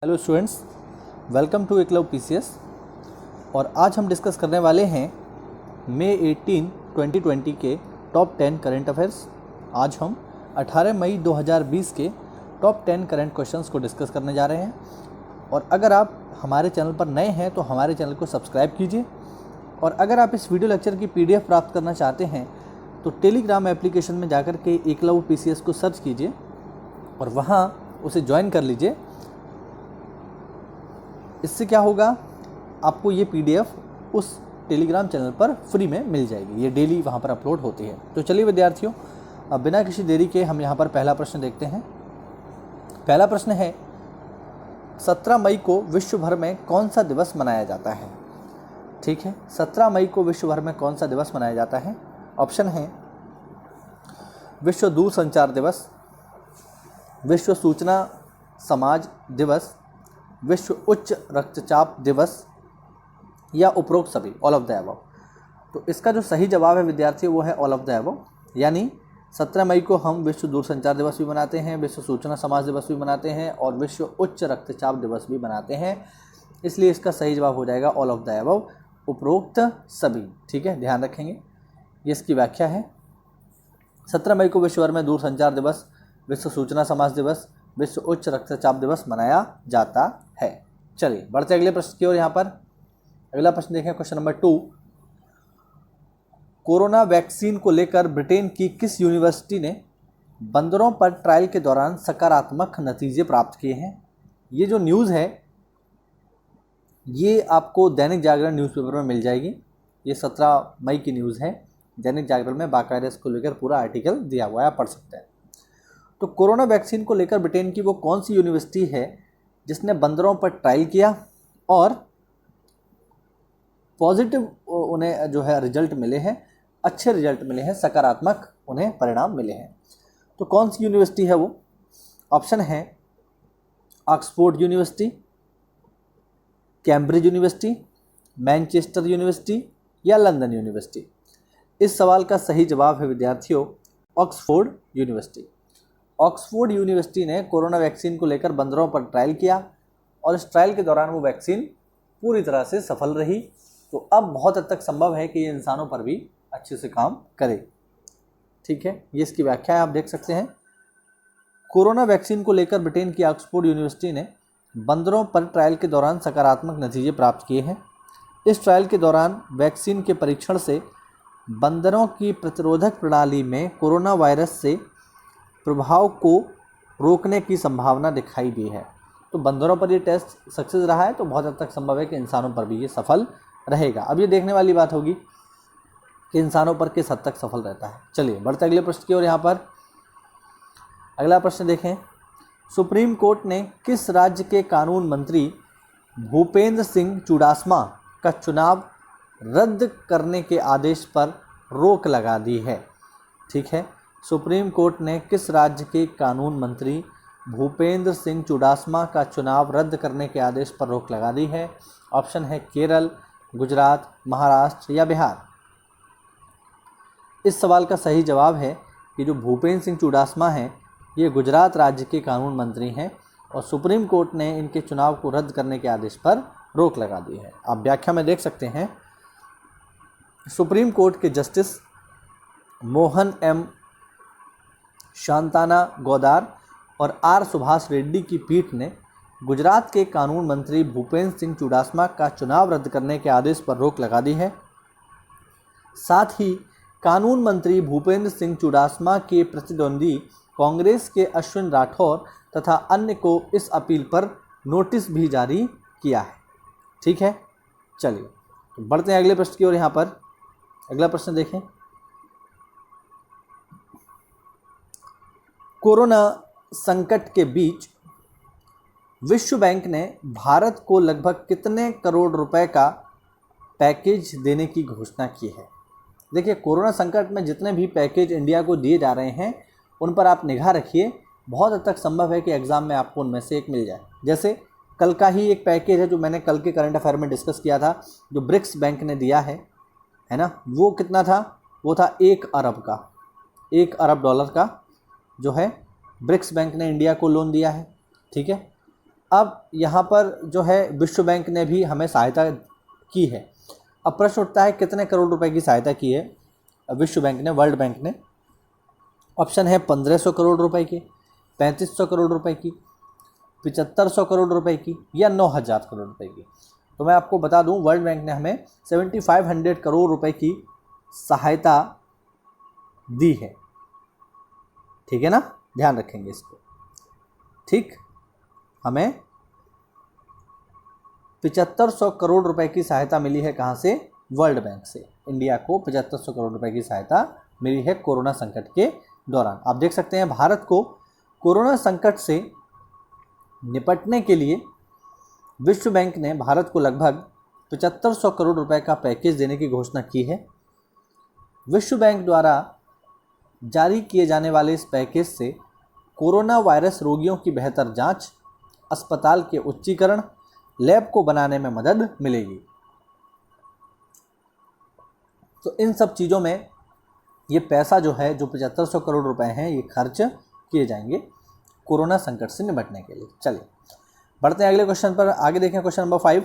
Hello students, welcome to Eklavya PCS. और आज हम डिस्कस करने वाले हैं मई 18, 2020 के टॉप 10 करंट अफेयर्स। आज हम 18 मई 2020 के टॉप 10 करंट क्वेश्चंस को डिस्कस करने जा रहे हैं। और अगर आप हमारे चैनल पर नए हैं तो हमारे चैनल को सब्सक्राइब कीजिए। और अगर आप इस वीडियो लेक्चर की PDF प्राप्त करना चाहते हैं तो टेलीग्राम एप्लीकेशन में जाकर के एकलव्य पीसीएस को सर्च कीजिए और वहाँ उसे ज्वाइन कर लीजिए। इससे क्या होगा, आपको ये PDF उस टेलीग्राम चैनल पर फ्री में मिल जाएगी। ये डेली वहाँ पर अपलोड होती है। तो चलिए विद्यार्थियों, अब बिना किसी देरी के हम यहाँ पर पहला प्रश्न देखते हैं। पहला प्रश्न है, 17 मई को विश्व भर में कौन सा दिवस मनाया जाता है? ठीक है, 17 मई को विश्व भर में कौन सा दिवस मनाया जाता है? ऑप्शन है विश्व दूरसंचार दिवस, विश्व सूचना समाज दिवस, विश्व उच्च रक्तचाप दिवस या उपरोक्त सभी, ऑल ऑफ द अबव। तो इसका जो सही जवाब है विद्यार्थियों वो है ऑल ऑफ द अबव। यानी 17 मई को हम विश्व दूरसंचार दिवस भी मनाते हैं, विश्व सूचना समाज दिवस भी मनाते हैं और विश्व उच्च रक्तचाप दिवस भी मनाते हैं। इसलिए इसका सही जवाब हो जाएगा ऑल ऑफ द अबव, उपरोक्त सभी। ठीक है, ध्यान रखेंगे, ये इसकी व्याख्या है। 17 मई को विश्व भर में दूरसंचार दिवस, विश्व सूचना समाज दिवस, विश्व उच्च रक्तचाप दिवस मनाया जाता है। चलिए बढ़ते अगले प्रश्न की ओर। यहाँ पर अगला प्रश्न देखें, क्वेश्चन नंबर 2। कोरोना वैक्सीन को लेकर ब्रिटेन की किस यूनिवर्सिटी ने बंदरों पर ट्रायल के दौरान सकारात्मक नतीजे प्राप्त किए हैं? ये जो न्यूज़ है ये आपको दैनिक जागरण न्यूज़पेपर में मिल जाएगी। ये 17 मई की न्यूज़ है। दैनिक जागरण में बाकायदा इसको लेकर पूरा आर्टिकल दिया हुआ है, आप पढ़ सकते हैं। तो कोरोना वैक्सीन को लेकर ब्रिटेन की वो कौन सी यूनिवर्सिटी है जिसने बंदरों पर ट्रायल किया और पॉजिटिव उन्हें जो है रिजल्ट मिले हैं, अच्छे रिजल्ट मिले हैं, सकारात्मक उन्हें परिणाम मिले हैं? तो कौन सी यूनिवर्सिटी है वो? ऑप्शन है Oxford university, Cambridge university, Manchester university या लंदन यूनिवर्सिटी। इस सवाल का सही जवाब है विद्यार्थियों ऑक्सफोर्ड यूनिवर्सिटी। ऑक्सफोर्ड यूनिवर्सिटी ने कोरोना वैक्सीन को लेकर बंदरों पर ट्रायल किया और इस ट्रायल के दौरान वो वैक्सीन पूरी तरह से सफल रही। तो अब बहुत हद तक संभव है कि ये इंसानों पर भी अच्छे से काम करे। ठीक है, ये इसकी व्याख्या है, आप देख सकते हैं। कोरोना वैक्सीन को लेकर ब्रिटेन की ऑक्सफोर्ड यूनिवर्सिटी ने बंदरों पर ट्रायल के दौरान सकारात्मक नतीजे प्राप्त किए हैं। इस ट्रायल के दौरान वैक्सीन के परीक्षण से बंदरों की प्रतिरोधक प्रणाली में कोरोना वायरस से प्रभाव को रोकने की संभावना दिखाई दी है। तो बंदरों पर ये टेस्ट सक्सेस रहा है तो बहुत हद तक संभव है कि इंसानों पर भी ये सफल रहेगा। अब ये देखने वाली बात होगी कि इंसानों पर किस हद तक सफल रहता है। चलिए बढ़ते अगले प्रश्न की ओर। यहाँ पर अगला प्रश्न देखें, सुप्रीम कोर्ट ने किस राज्य के कानून मंत्री भूपेंद्र सिंह चुडासमा का चुनाव रद्द करने के आदेश पर रोक लगा दी है? ठीक है, सुप्रीम कोर्ट ने किस राज्य के कानून मंत्री भूपेंद्र सिंह चुडासमा का चुनाव रद्द करने के आदेश पर रोक लगा दी है? ऑप्शन है केरल, गुजरात, महाराष्ट्र या बिहार। इस सवाल का सही जवाब है कि जो भूपेंद्र सिंह चुडासमा हैं ये गुजरात राज्य के कानून मंत्री हैं और सुप्रीम कोर्ट ने इनके चुनाव को रद्द करने के आदेश पर रोक लगा दी है। आप व्याख्या में देख सकते हैं, सुप्रीम कोर्ट के जस्टिस मोहन एम शांताना गौदार और आर सुभाष रेड्डी की पीठ ने गुजरात के कानून मंत्री भूपेंद्र सिंह चुडासमा का चुनाव रद्द करने के आदेश पर रोक लगा दी है। साथ ही कानून मंत्री भूपेंद्र सिंह चुडासमा के प्रतिद्वंदी कांग्रेस के अश्विन राठौर तथा अन्य को इस अपील पर नोटिस भी जारी किया है। ठीक है, चलिए तो बढ़ते हैं अगले प्रश्न की ओर। यहाँ पर अगला प्रश्न देखें, कोरोना संकट के बीच विश्व बैंक ने भारत को लगभग कितने करोड़ रुपए का पैकेज देने की घोषणा की है? देखिए, कोरोना संकट में जितने भी पैकेज इंडिया को दिए जा रहे हैं उन पर आप निगाह रखिए। बहुत हद तक संभव है कि एग्ज़ाम में आपको उनमें से एक मिल जाए। जैसे कल का ही एक पैकेज है जो मैंने कल के करंट अफेयर में डिस्कस किया था, जो ब्रिक्स बैंक ने दिया है ना, वो कितना था? वो था 1 अरब का, $1 अरब का जो है ब्रिक्स बैंक ने इंडिया को लोन दिया है। ठीक है, अब यहाँ पर जो है विश्व बैंक ने भी हमें सहायता की है। अब प्रश्न उठता है कितने करोड़ रुपए की सहायता की है विश्व बैंक ने, वर्ल्ड बैंक ने। ऑप्शन है 1500 करोड़ रुपए की, 3500 करोड़ रुपए की, 7500 करोड़ रुपए की या 9000 करोड़ रुपए की। तो मैं आपको बता दूं वर्ल्ड बैंक ने हमें 7500 करोड़ रुपए की सहायता दी है। ठीक है ना, ध्यान रखेंगे इसको। ठीक, हमें 7500 करोड़ रुपए की सहायता मिली है। कहाँ से? वर्ल्ड बैंक से। इंडिया को 7500 करोड़ रुपए की सहायता मिली है कोरोना संकट के दौरान। आप देख सकते हैं भारत को कोरोना संकट से निपटने के लिए विश्व बैंक ने भारत को लगभग 7500 करोड़ रुपए का पैकेज देने की घोषणा की है। विश्व बैंक द्वारा जारी किए जाने वाले इस पैकेज से कोरोना वायरस रोगियों की बेहतर जांच, अस्पताल के उच्चीकरण, लैब को बनाने में मदद मिलेगी। तो इन सब चीज़ों में ये पैसा जो है, जो 7500 करोड़ रुपए हैं, ये खर्च किए जाएंगे कोरोना संकट से निपटने के लिए। चलिए बढ़ते हैं अगले क्वेश्चन पर, आगे देखें क्वेश्चन नंबर 5।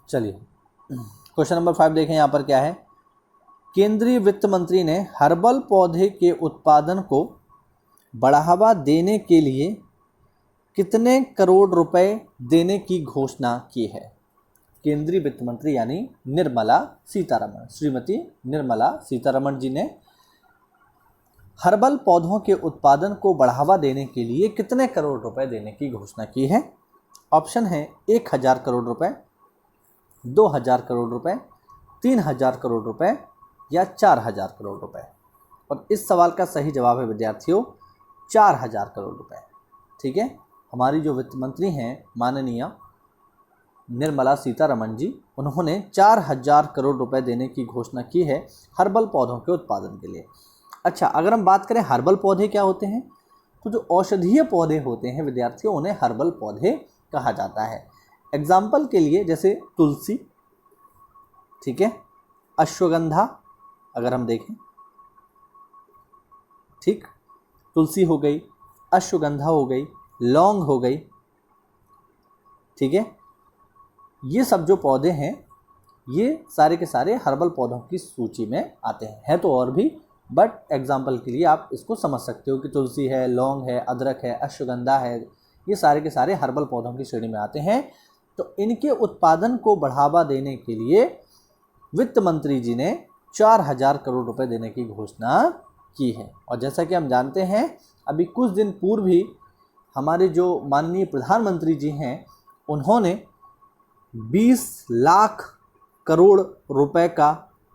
चलिए क्वेश्चन नंबर 5 देखें, यहाँ पर क्या है। केंद्रीय वित्त मंत्री ने हर्बल पौधे के उत्पादन को बढ़ावा देने के लिए कितने करोड़ रुपए देने की घोषणा की है? केंद्रीय वित्त मंत्री यानी निर्मला सीतारमण, श्रीमती निर्मला सीतारमण जी ने हर्बल पौधों के उत्पादन को बढ़ावा देने के लिए कितने करोड़ रुपए देने की घोषणा की है? ऑप्शन है 1000 करोड़ रुपए, 2000 करोड़ रुपए, 3000 करोड़ रुपए या 4000 करोड़ रुपए। और इस सवाल का सही जवाब है विद्यार्थियों 4000 करोड़ रुपए। ठीक है, हमारी जो वित्त मंत्री हैं माननीय निर्मला सीतारमण जी, उन्होंने 4000 करोड़ रुपए देने की घोषणा की है हर्बल पौधों के उत्पादन के लिए। अच्छा, अगर हम बात करें हर्बल पौधे क्या होते हैं, तो जो औषधीय पौधे होते हैं विद्यार्थियों, उन्हें हर्बल पौधे कहा जाता है। एग्जाम्पल के लिए जैसे तुलसी, ठीक है, अश्वगंधा, अगर हम देखें, ठीक, तुलसी हो गई, अश्वगंधा हो गई, लौंग हो गई, ठीक है, ये सब जो पौधे हैं ये सारे के सारे हर्बल पौधों की सूची में आते हैं। है तो और भी, बट एग्जाम्पल के लिए आप इसको समझ सकते हो कि तुलसी है, लौंग है, अदरक है, अश्वगंधा है, ये सारे के सारे हर्बल पौधों की श्रेणी में आते हैं। तो इनके उत्पादन को बढ़ावा देने के लिए वित्त मंत्री जी ने 4000 करोड़ रुपए देने की घोषणा की है। और जैसा कि हम जानते हैं, अभी कुछ दिन पूर्व ही हमारे जो माननीय प्रधानमंत्री जी हैं, उन्होंने 20 लाख करोड़ रुपए का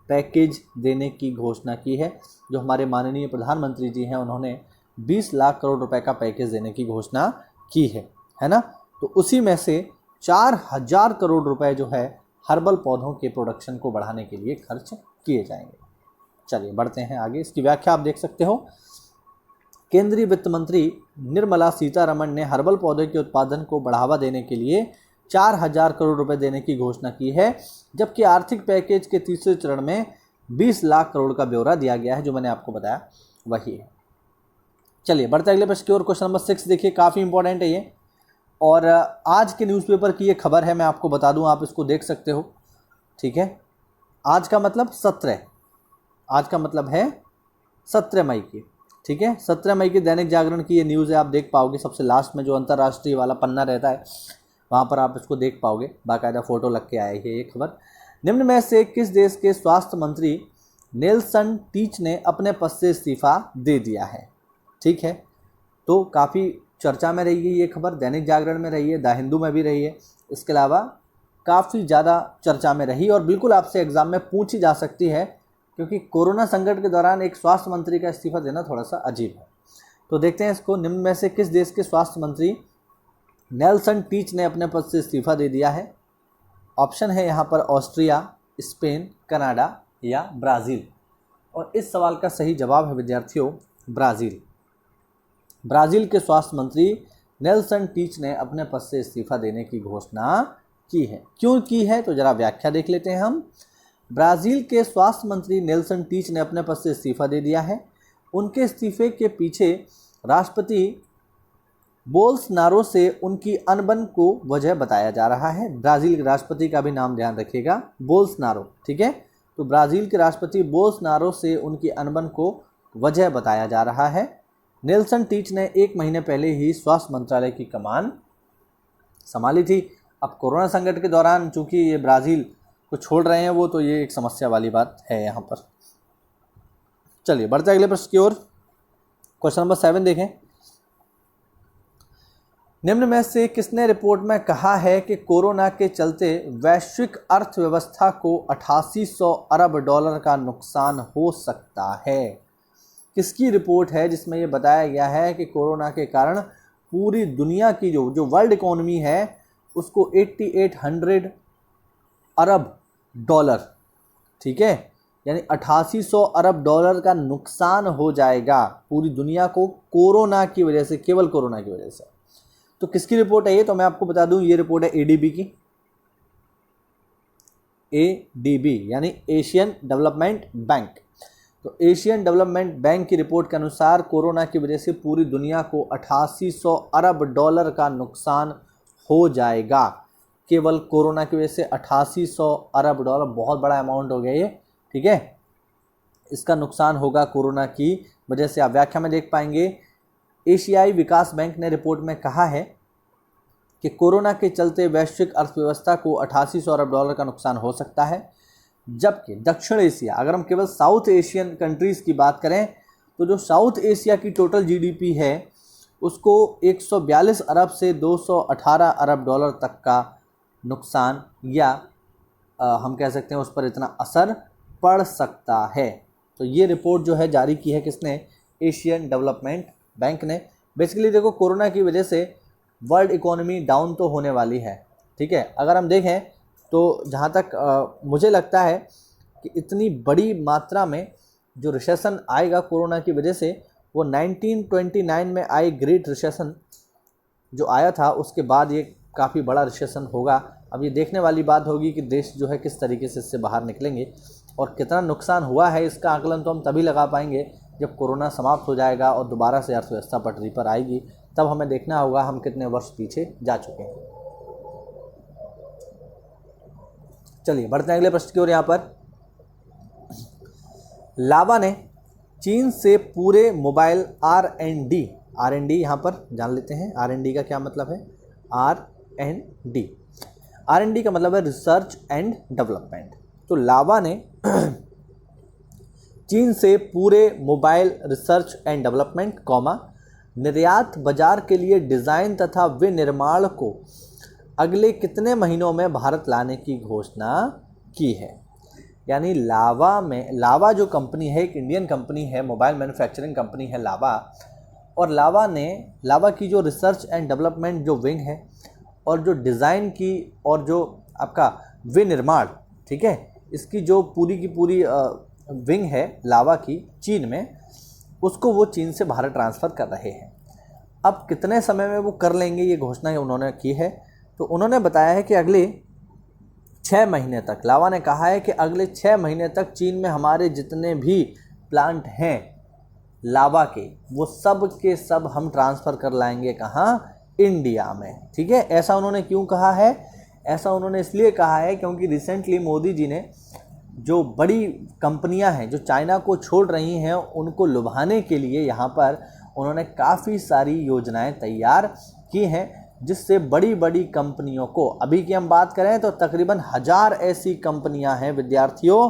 पैकेज देने की घोषणा की है। जो हमारे माननीय प्रधानमंत्री जी हैं, उन्होंने 20 लाख करोड़ रुपए का पैकेज देने की घोषणा की है ना। तो उसी में से 4000 करोड़ रुपए जो है हर्बल पौधों के प्रोडक्शन को बढ़ाने के लिए खर्च किए जाएंगे। चलिए बढ़ते हैं आगे, इसकी व्याख्या आप देख सकते हो। केंद्रीय वित्त मंत्री निर्मला सीतारमण ने हर्बल पौधे के उत्पादन को बढ़ावा देने के लिए 4000 करोड़ रुपए देने की घोषणा की है, जबकि आर्थिक पैकेज के तीसरे चरण में 20 लाख करोड़ का ब्यौरा दिया गया है। जो मैंने आपको बताया वही है। चलिए बढ़ते अगले प्रश्न की ओर। क्वेश्चन नंबर 6 देखिए, काफ़ी इंपॉर्टेंट है ये, और आज के न्यूज़पेपर की ये खबर है, मैं आपको बता दूं, आप इसको देख सकते हो। ठीक है, आज का मतलब 17, आज का मतलब है 17 मई की। ठीक है, 17 मई की दैनिक जागरण की ये न्यूज़ है, आप देख पाओगे सबसे लास्ट में जो अंतर्राष्ट्रीय वाला पन्ना रहता है वहाँ पर आप इसको देख पाओगे, बाकायदा फ़ोटो लग के आए है ये खबर। निम्न में से किस देश के स्वास्थ्य मंत्री नेल्सन टीच ने अपने पद से इस्तीफा दे दिया है? ठीक है, तो काफ़ी चर्चा में रही है ये खबर, दैनिक जागरण में रही है, द हिंदू में भी रही है, इसके अलावा काफ़ी ज़्यादा चर्चा में रही और बिल्कुल आपसे एग्ज़ाम में पूछी जा सकती है, क्योंकि कोरोना संकट के दौरान एक स्वास्थ्य मंत्री का इस्तीफा देना थोड़ा सा अजीब है। तो देखते हैं इसको, निम्न में से किस देश के स्वास्थ्य मंत्री नेल्सन टीच ने अपने पद से इस्तीफा दे दिया है? ऑप्शन है यहाँ पर ऑस्ट्रिया, स्पेन, कनाडा या ब्राज़ील। और इस सवाल का सही जवाब है विद्यार्थियों ब्राज़ील। ब्राज़ील के स्वास्थ्य मंत्री नेल्सन टीच ने अपने पद से इस्तीफा देने की घोषणा की है। क्यों की है, तो ज़रा व्याख्या देख लेते हैं हम। ब्राज़ील के स्वास्थ्य मंत्री नेल्सन टीच ने अपने पद से इस्तीफा दे दिया है। उनके इस्तीफे के पीछे राष्ट्रपति बोल्सनारो से उनकी अनबन को वजह बताया जा रहा है। ब्राज़ील के राष्ट्रपति का भी नाम ध्यान रखिएगा, बोल्सनारो, ठीक है। तो ब्राज़ील के राष्ट्रपति बोल्सनारो से उनकी अनबन को वजह बताया जा रहा है। नेल्सन टीच ने 1 महीने पहले ही स्वास्थ्य मंत्रालय की कमान संभाली थी। अब कोरोना संकट के दौरान चूंकि ये ब्राज़ील को छोड़ रहे हैं वो, तो ये एक समस्या वाली बात है यहाँ पर। चलिए बढ़ते अगले प्रश्न की ओर। क्वेश्चन नंबर 7 देखें। निम्न में से किसने रिपोर्ट में कहा है कि कोरोना के चलते वैश्विक अर्थव्यवस्था को 8800 अरब डॉलर का नुकसान हो सकता है? किसकी रिपोर्ट है जिसमें यह बताया गया है कि कोरोना के कारण पूरी दुनिया की जो वर्ल्ड इकोनॉमी है उसको 8800 अरब डॉलर, ठीक है, यानी 8800 अरब डॉलर का नुकसान हो जाएगा पूरी दुनिया को कोरोना की वजह से, केवल कोरोना की वजह से। तो किसकी रिपोर्ट है ये? तो मैं आपको बता दूं, ये रिपोर्ट है एडीबी की। एडीबी यानी एशियन डेवलपमेंट बैंक। तो एशियन डेवलपमेंट बैंक की रिपोर्ट के अनुसार कोरोना की वजह से पूरी दुनिया को 8800 अरब डॉलर का नुकसान हो जाएगा। केवल कोरोना की वजह से 8800 अरब डॉलर, बहुत बड़ा अमाउंट हो गया ये, ठीक है। इसका नुकसान होगा कोरोना की वजह से। आप व्याख्या में देख पाएंगे, एशियाई विकास बैंक ने रिपोर्ट में कहा है कि कोरोना के चलते वैश्विक अर्थव्यवस्था को 8800 अरब डॉलर का नुकसान हो सकता है, जबकि दक्षिण एशिया, अगर हम केवल साउथ एशियन कंट्रीज़ की बात करें तो जो साउथ एशिया की टोटल जीडीपी है उसको 142 अरब से 218 अरब डॉलर तक का नुकसान या हम कह सकते हैं उस पर इतना असर पड़ सकता है। तो ये रिपोर्ट जो है जारी की है किसने? एशियन डेवलपमेंट बैंक ने। बेसिकली देखो, कोरोना की वजह से वर्ल्ड इकोनॉमी डाउन तो होने वाली है, ठीक है। अगर हम देखें तो जहाँ तक मुझे लगता है कि इतनी बड़ी मात्रा में जो रिसेशन आएगा कोरोना की वजह से, वो 1929 में आई ग्रेट रिसेशन जो आया था उसके बाद ये काफ़ी बड़ा रिसेशन होगा। अब ये देखने वाली बात होगी कि देश जो है किस तरीके से इससे बाहर निकलेंगे और कितना नुकसान हुआ है इसका आकलन तो हम तभी लगा पाएंगे जब कोरोना समाप्त हो जाएगा और दोबारा से अर्थव्यवस्था पटरी पर आएगी। तब हमें देखना होगा हम कितने वर्ष पीछे जा चुके हैं। चलिए बढ़ते हैं अगले प्रश्न की ओर। यहाँ पर लावा ने चीन से पूरे मोबाइल R&D यहाँ पर जान लेते हैं। R&D का क्या मतलब है? R&D का मतलब है रिसर्च एंड डेवलपमेंट। तो लावा ने चीन से पूरे मोबाइल रिसर्च एंड डेवलपमेंट निर्यात बाजार के लिए डिज़ाइन तथा विनिर्माण को अगले कितने महीनों में भारत लाने की घोषणा की है? यानी लावा जो कंपनी है, एक इंडियन कंपनी है, मोबाइल मैन्युफैक्चरिंग कंपनी है लावा। और लावा की जो रिसर्च एंड डेवलपमेंट जो विंग है और जो डिज़ाइन की और जो आपका विनिर्माण, ठीक है, इसकी जो पूरी की पूरी विंग है लावा की चीन में, उसको वो चीन से भारत ट्रांसफ़र कर रहे हैं। अब कितने समय में वो कर लेंगे ये घोषणा उन्होंने की है। तो उन्होंने बताया है कि अगले 6 महीने तक, लावा ने कहा है कि अगले 6 महीने तक चीन में हमारे जितने भी प्लांट हैं लावा के, वो सब के सब हम ट्रांसफ़र कर लाएंगे कहाँ? इंडिया में, ठीक है। ऐसा उन्होंने क्यों कहा है? ऐसा उन्होंने इसलिए कहा है क्योंकि रिसेंटली मोदी जी ने जो बड़ी कंपनियां हैं जो चाइना को छोड़ रही हैं उनको लुभाने के लिए यहाँ पर उन्होंने काफ़ी सारी योजनाएं तैयार की हैं, जिससे बड़ी बड़ी कंपनियों को, अभी की हम बात करें तो तकरीबन 1000 ऐसी कंपनियां हैं विद्यार्थियों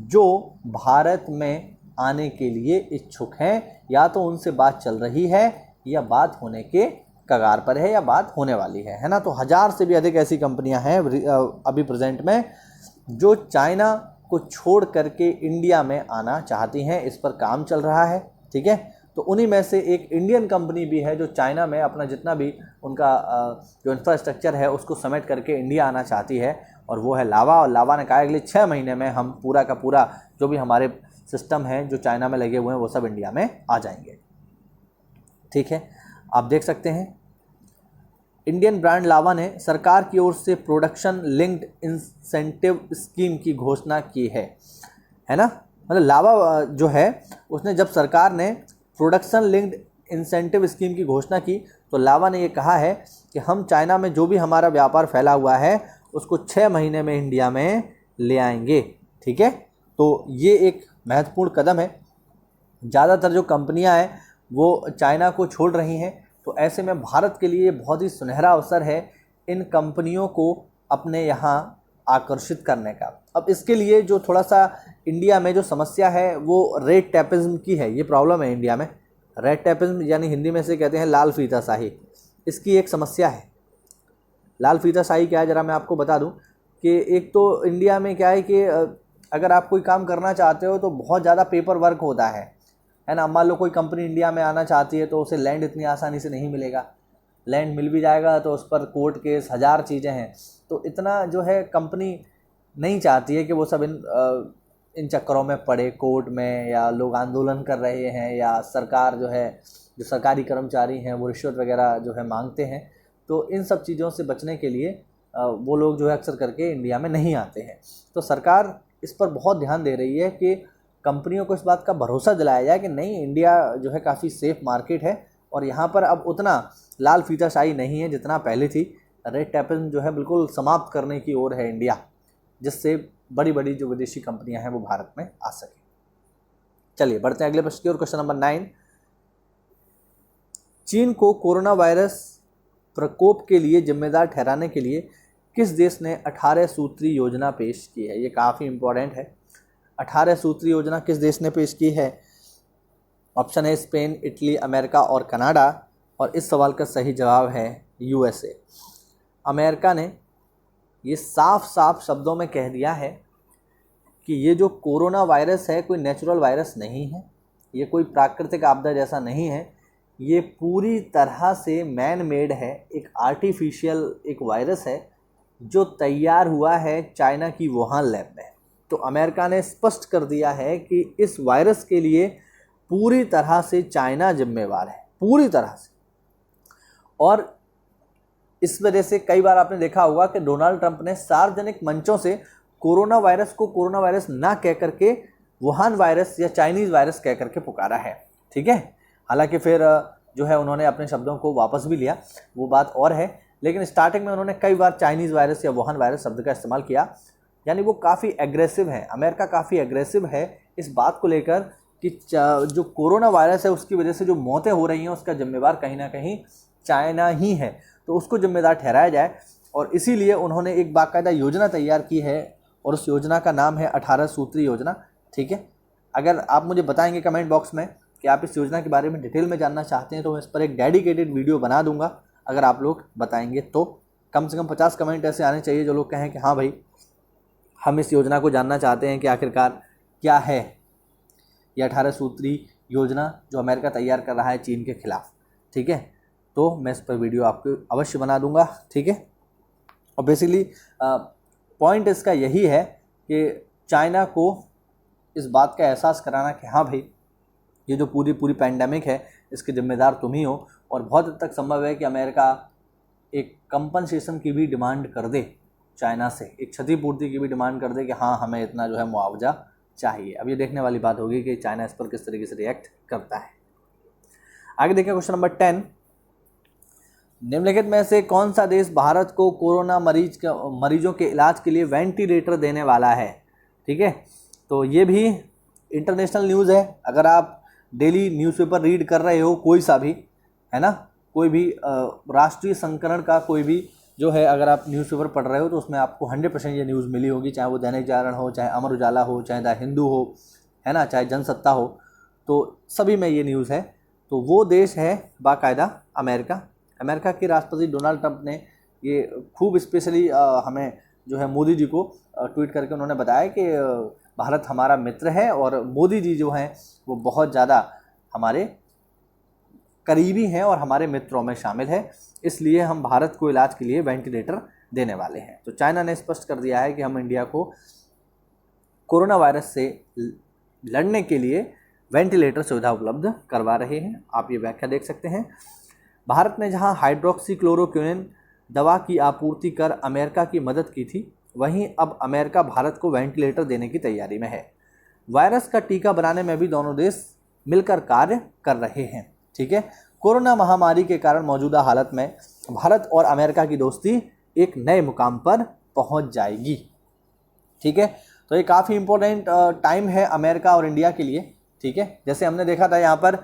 जो भारत में आने के लिए इच्छुक हैं, या तो उनसे बात चल रही है या बात होने के कगार पर है या बात होने वाली है ना। तो 1000 से भी अधिक ऐसी कंपनियां हैं अभी प्रेजेंट में जो चाइना को छोड़ करके इंडिया में आना चाहती हैं। इस पर काम चल रहा है, ठीक है। तो उन्हीं में से एक इंडियन कंपनी भी है जो चाइना में अपना जितना भी उनका जो इंफ्रास्ट्रक्चर है उसको समेट करके इंडिया आना चाहती है, और वो है लावा। और लावा ने कहा अगले 6 महीने में हम पूरा का पूरा जो भी हमारे सिस्टम है जो चाइना में लगे हुए हैं वो सब इंडिया में आ जाएंगे, ठीक है। आप देख सकते हैं इंडियन ब्रांड लावा ने सरकार की ओर से प्रोडक्शन लिंक्ड इंसेंटिव स्कीम की घोषणा की है ना। मतलब लावा जो है उसने, जब सरकार ने प्रोडक्शन लिंक्ड इंसेंटिव स्कीम की घोषणा की तो लावा ने ये कहा है कि हम चाइना में जो भी हमारा व्यापार फैला हुआ है उसको 6 महीने में इंडिया में ले आएंगे। ठीक है, तो ये एक महत्वपूर्ण कदम है। ज़्यादातर जो कंपनियां हैं वो चाइना को छोड़ रही हैं, तो ऐसे में भारत के लिए बहुत ही सुनहरा अवसर है इन कंपनियों को अपने यहाँ आकर्षित करने का। अब इसके लिए जो थोड़ा सा इंडिया में जो समस्या है वो रेड टैपिज्म की है। ये प्रॉब्लम है इंडिया में, रेड टैपिज्म यानी हिंदी में से कहते हैं लाल फीताशाही, इसकी एक समस्या है। लाल फीताशाही क्या है ज़रा मैं आपको बता दूं कि एक तो इंडिया में क्या है कि अगर आप कोई काम करना चाहते हो तो बहुत ज़्यादा पेपर वर्क होता है ना। मान लो कोई कंपनी इंडिया में आना चाहती है तो उसे लैंड इतनी आसानी से नहीं मिलेगा, लैंड मिल भी जाएगा तो उस पर कोर्ट केस 1000 चीज़ें हैं। तो इतना जो है कंपनी नहीं चाहती है कि वो सब इन चक्करों में पड़े कोर्ट में, या लोग आंदोलन कर रहे हैं, या सरकार जो है जो सरकारी कर्मचारी हैं वो रिश्वत वगैरह जो है मांगते हैं। तो इन सब चीज़ों से बचने के लिए वो लोग जो है अक्सर करके इंडिया में नहीं आते हैं। तो सरकार इस पर बहुत ध्यान दे रही है कि कंपनियों को इस बात का भरोसा दिलाया जाए कि नहीं, इंडिया जो है काफ़ी सेफ मार्केट है और यहाँ पर अब उतना लाल फीताशाही नहीं है जितना पहले थी। रेड टैपिज्म जो है बिल्कुल समाप्त करने की ओर है इंडिया, जिससे बड़ी बड़ी जो विदेशी कंपनियां हैं वो भारत में आ सके। चलिए बढ़ते हैं अगले प्रश्न की ओर। क्वेश्चन नंबर 9, चीन को कोरोना वायरस प्रकोप के लिए जिम्मेदार ठहराने के लिए किस देश ने 18 सूत्री योजना पेश की है? ये काफ़ी इंपॉर्टेंट है। 18 सूत्री योजना किस देश ने पेश की है? ऑप्शन है स्पेन, इटली, अमेरिका और कनाडा। और इस सवाल का सही जवाब है यूएसए। अमेरिका ने ये साफ साफ शब्दों में कह दिया है कि ये जो कोरोना वायरस है कोई नेचुरल वायरस नहीं है, ये कोई प्राकृतिक आपदा जैसा नहीं है, ये पूरी तरह से मैन मेड है, एक आर्टिफिशियल एक वायरस है जो तैयार हुआ है चाइना की वुहान लैब में। तो अमेरिका ने स्पष्ट कर दिया है कि इस वायरस के लिए पूरी तरह से चाइना जिम्मेवार है, पूरी तरह से। और इस वजह से कई बार आपने देखा होगा कि डोनाल्ड ट्रंप ने सार्वजनिक मंचों से कोरोना वायरस को कोरोना वायरस ना कह करके वुहान वायरस या चाइनीज़ वायरस कह करके पुकारा है। ठीक है, हालांकि फिर जो है उन्होंने अपने शब्दों को वापस भी लिया, वो बात और है, लेकिन स्टार्टिंग में उन्होंने कई बार चाइनीज़ वायरस या वुहान वायरस शब्द का इस्तेमाल किया। यानी वो काफ़ी एग्रेसिव है, अमेरिका काफ़ी एग्रेसिव है इस बात को लेकर कि जो कोरोना वायरस है उसकी वजह से जो मौतें हो रही हैं उसका जिम्मेवार कहीं ना कहीं चाइना ही है, तो उसको जिम्मेदार ठहराया जाए। और इसीलिए उन्होंने एक बाकायदा योजना तैयार की है और उस योजना का नाम है 18 सूत्री योजना। ठीक है, अगर आप मुझे बताएंगे कमेंट बॉक्स में कि आप इस योजना के बारे में डिटेल में जानना चाहते हैं तो मैं इस पर एक डेडिकेटेड वीडियो बना दूंगा। अगर आप लोग बताएंगे तो कम से कम 50 कमेंट ऐसे आने चाहिए जो लोग कहें कि हाँ भाई हम इस योजना को जानना चाहते हैं कि आखिरकार क्या है ये 18 सूत्री योजना जो अमेरिका तैयार कर रहा है चीन के खिलाफ। ठीक है, तो मैं इस पर वीडियो आपको अवश्य बना दूंगा। ठीक है, और बेसिकली पॉइंट इसका यही है कि चाइना को इस बात का एहसास कराना कि हाँ भाई ये जो पूरी पैंडेमिक है इसके जिम्मेदार तुम ही हो, और बहुत हद तक संभव है कि अमेरिका एक कंपनसेशन की भी डिमांड कर दे चाइना से, एक क्षतिपूर्ति की भी डिमांड कर दे कि हाँ हमें इतना जो है मुआवजा चाहिए। अब ये देखने वाली बात होगी कि चाइना इस पर किस तरीके से रिएक्ट करता है। आगे देखें क्वेश्चन नंबर 10, निम्नलिखित में से कौन सा देश भारत को कोरोना मरीजों के इलाज के लिए वेंटिलेटर देने वाला है? ठीक है, तो ये भी इंटरनेशनल न्यूज़ है। अगर आप डेली न्यूज़पेपर रीड कर रहे हो कोई सा भी, है ना, कोई भी राष्ट्रीय संस्करण का कोई भी जो है अगर आप न्यूज़पेपर पढ़ रहे हो तो उसमें आपको 100% ये न्यूज़ मिली होगी, चाहे वो दैनिक जागरण हो, चाहे अमर उजाला हो, चाहे द हिंदू हो, है ना, चाहे जनसत्ता हो, तो सभी में ये न्यूज़ है। तो वो देश है बाकायदा अमेरिका। अमेरिका के राष्ट्रपति डोनाल्ड ट्रंप ने ये खूब स्पेशली हमें जो है मोदी जी को ट्वीट करके उन्होंने बताया कि भारत हमारा मित्र है और मोदी जी जो हैं वो बहुत ज़्यादा हमारे करीबी हैं और हमारे मित्रों में शामिल है, इसलिए हम भारत को इलाज के लिए वेंटिलेटर देने वाले हैं। तो चाइना ने स्पष्ट कर दिया है कि हम इंडिया को कोरोना वायरस से लड़ने के लिए वेंटिलेटर सुविधा उपलब्ध करवा रहे हैं। आप ये व्याख्या देख सकते हैं। भारत ने जहां हाइड्रोक्सीक्लोरोक्विन दवा की आपूर्ति कर अमेरिका की मदद की थी, वहीं अब अमेरिका भारत को वेंटिलेटर देने की तैयारी में है। वायरस का टीका बनाने में भी दोनों देश मिलकर कार्य कर रहे हैं। ठीक है। कोरोना महामारी के कारण मौजूदा हालत में भारत और अमेरिका की दोस्ती एक नए मुकाम पर पहुंच जाएगी। ठीक है, तो ये काफ़ी इम्पोर्टेंट टाइम है अमेरिका और इंडिया के लिए। ठीक है, जैसे हमने देखा था यहाँ पर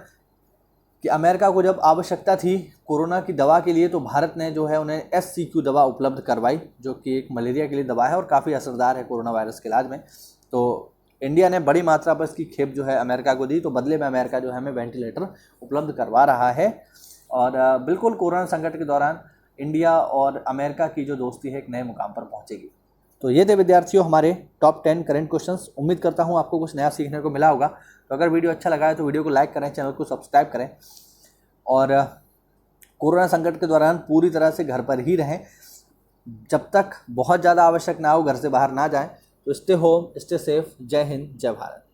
कि अमेरिका को जब आवश्यकता थी कोरोना की दवा के लिए तो भारत ने जो है उन्हें SCQ दवा उपलब्ध करवाई, जो कि एक मलेरिया के लिए दवा है और काफ़ी असरदार है कोरोना वायरस के इलाज में। तो इंडिया ने बड़ी मात्रा पर इसकी खेप जो है अमेरिका को दी, तो बदले में अमेरिका जो है हमें वेंटिलेटर उपलब्ध करवा रहा है। और बिल्कुल कोरोना संकट के दौरान इंडिया और अमेरिका की जो दोस्ती है एक नए मुकाम पर पहुंचेगी। तो ये थे विद्यार्थियों हमारे टॉप 10 करंट क्वेश्चंस। उम्मीद करता हूँ आपको कुछ नया सीखने को मिला होगा। तो अगर वीडियो अच्छा लगा है तो वीडियो को लाइक करें, चैनल को सब्सक्राइब करें और कोरोना संकट के दौरान पूरी तरह से घर पर ही रहें। जब तक बहुत ज़्यादा आवश्यक ना हो घर से बाहर ना जाएं। तो स्टे होम, स्टे सेफ। जय हिंद, जय भारत।